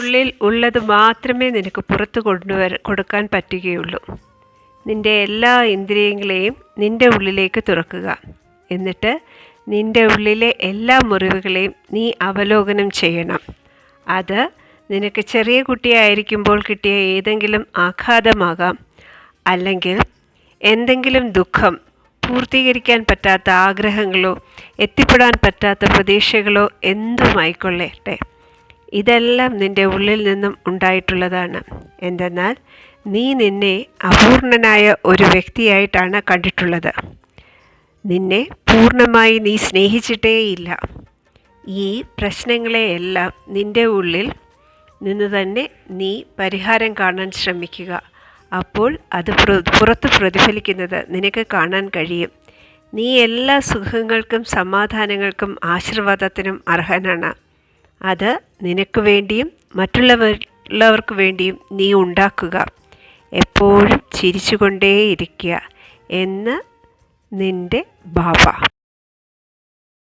ഉള്ളിൽ ഉള്ളത് മാത്രമേ നിനക്ക് പുറത്തു കൊടുക്കാൻ പറ്റുകയുള്ളൂ. നിൻ്റെ എല്ലാ ഇന്ദ്രിയങ്ങളെയും നിൻ്റെ ഉള്ളിലേക്ക് തുറക്കുക. എന്നിട്ട് നിൻ്റെ ഉള്ളിലെ എല്ലാ മുറിവുകളെയും നീ അവലോകനം ചെയ്യണം. അത് നിനക്ക് ചെറിയ കുട്ടിയായിരിക്കുമ്പോൾ കിട്ടിയ ഏതെങ്കിലും ആഘാതമാകാം, അല്ലെങ്കിൽ എന്തെങ്കിലും ദുഃഖം, പൂർത്തീകരിക്കാൻ പറ്റാത്ത ആഗ്രഹങ്ങളോ എത്തിപ്പെടാൻ പറ്റാത്ത പ്രതീക്ഷകളോ എന്തുമായിക്കൊള്ളട്ടെ. ഇതെല്ലാം നിൻ്റെ ഉള്ളിൽ നിന്നും ഉണ്ടായിട്ടുള്ളതാണ്. എന്തെന്നാൽ നീ നിന്നെ അപൂർണനായ ഒരു വ്യക്തിയായിട്ടാണ് കണ്ടിട്ടുള്ളത്. നിന്നെ പൂർണ്ണമായി നീ സ്നേഹിച്ചിട്ടേയില്ല. ഈ പ്രശ്നങ്ങളെയെല്ലാം നിൻ്റെ ഉള്ളിൽ നിന്ന് തന്നെ നീ പരിഹാരം കാണാൻ ശ്രമിക്കുക. അപ്പോൾ അത് പുറത്ത് പ്രതിഫലിക്കുന്നത് നിനക്ക് കാണാൻ കഴിയും. നീ എല്ലാ സുഖങ്ങൾക്കും സമാധാനങ്ങൾക്കും ആശീർവാദത്തിനും അർഹനാണ്. അത് നിനക്ക് വേണ്ടിയും മറ്റുള്ളവർക്ക് വേണ്ടിയും നീ ഉണ്ടാക്കുക. എപ്പോഴും ചിരിച്ചുകൊണ്ടേയിരിക്കുക എന്ന് നിൻ്റെ ബാബ.